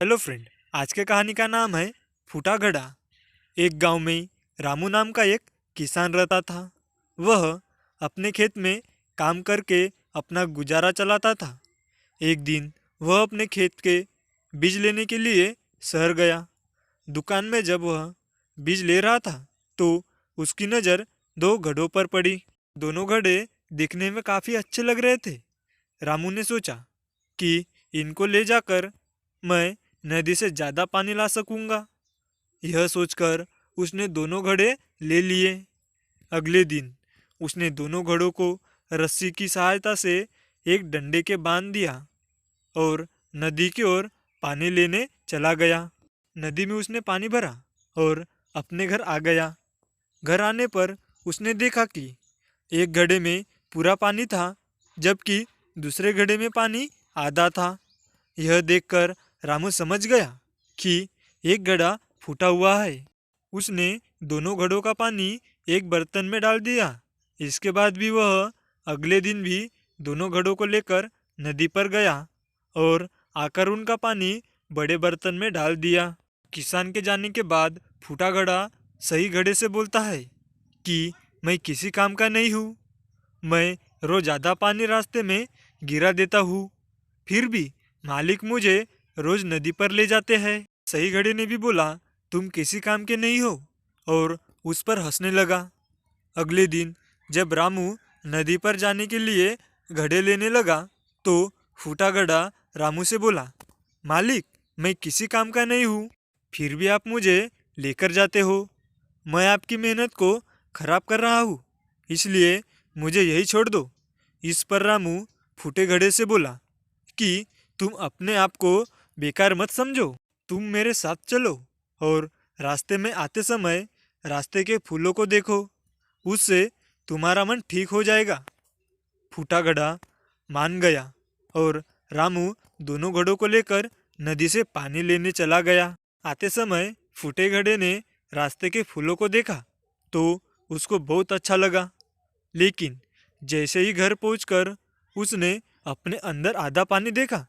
Hello friend. आज के कहानी का नाम है फूटा घड़ा। एक गांव में रामू नाम का एक किसान रहता था। वह अपने खेत में काम करके अपना गुजारा चलाता था। एक दिन वह अपने खेत के बीज लेने के लिए शहर गया। दुकान में जब वह बीज ले रहा था तो उसकी नज़र दो घड़ों पर पड़ी। दोनों घड़े दिखने में काफ़ी अच्छे लग रहे थे। रामू ने सोचा कि इनको ले जाकर मैं नदी से ज़्यादा पानी ला सकूंगा। यह सोचकर उसने दोनों घड़े ले लिए। अगले दिन उसने दोनों घड़ों को रस्सी की सहायता से एक डंडे के बांध दिया और नदी की ओर पानी लेने चला गया। नदी में उसने पानी भरा और अपने घर आ गया। घर आने पर उसने देखा कि एक घड़े में पूरा पानी था, जबकि दूसरे घड़े में पानी आधा था। यह देखकर रामू समझ गया कि एक घड़ा फूटा हुआ है। उसने दोनों घड़ों का पानी एक बर्तन में डाल दिया। इसके बाद भी वह अगले दिन भी दोनों घड़ों को लेकर नदी पर गया और आकर उनका पानी बड़े बर्तन में डाल दिया। किसान के जाने के बाद फूटा घड़ा सही घड़े से बोलता है कि मैं किसी काम का नहीं हूँ। मैं रोज ज़्यादा पानी रास्ते में गिरा देता हूँ, फिर भी मालिक मुझे रोज नदी पर ले जाते हैं। सही घड़े ने भी बोला, तुम किसी काम के नहीं हो, और उस पर हंसने लगा। अगले दिन जब रामू नदी पर जाने के लिए घड़े लेने लगा तो फूटा घड़ा रामू से बोला, मालिक मैं किसी काम का नहीं हूँ, फिर भी आप मुझे लेकर जाते हो। मैं आपकी मेहनत को खराब कर रहा हूँ, इसलिए मुझे यही छोड़ दो। इस पर रामू फूटे घड़े से बोला कि तुम अपने आप को बेकार मत समझो। तुम मेरे साथ चलो और रास्ते में आते समय रास्ते के फूलों को देखो, उससे तुम्हारा मन ठीक हो जाएगा। फूटा घड़ा मान गया और रामू दोनों घड़ों को लेकर नदी से पानी लेने चला गया। आते समय फूटे घड़े ने रास्ते के फूलों को देखा तो उसको बहुत अच्छा लगा, लेकिन जैसे ही घर पहुंचकर उसने अपने अंदर आधा पानी देखा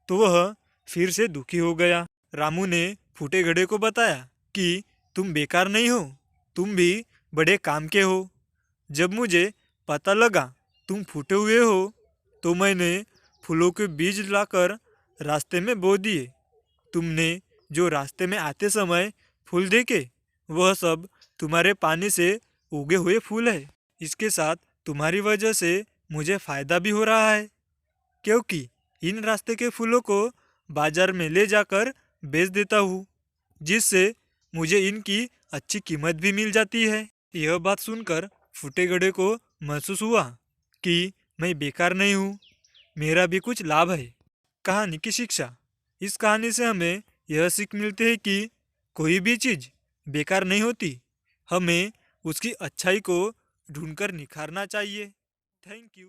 तो वह फिर से दुखी हो गया। रामू ने फूटे घड़े को बताया कि तुम बेकार नहीं हो, तुम भी बड़े काम के हो। जब मुझे पता लगा तुम फूटे हुए हो तो मैंने फूलों के बीज लाकर रास्ते में बो दिए। तुमने जो रास्ते में आते समय फूल देखे वह सब तुम्हारे पानी से उगे हुए फूल है। इसके साथ तुम्हारी वजह से मुझे फ़ायदा भी हो रहा है, क्योंकि इन रास्ते के फूलों को बाजार में ले जाकर बेच देता हूँ, जिससे मुझे इनकी अच्छी कीमत भी मिल जाती है। यह बात सुनकर फूटे घड़े को महसूस हुआ कि मैं बेकार नहीं हूँ, मेरा भी कुछ लाभ है। कहानी की शिक्षा। इस कहानी से हमें यह सीख मिलती है कि कोई भी चीज़ बेकार नहीं होती, हमें उसकी अच्छाई को ढूंढकर निखारना चाहिए। Thank you.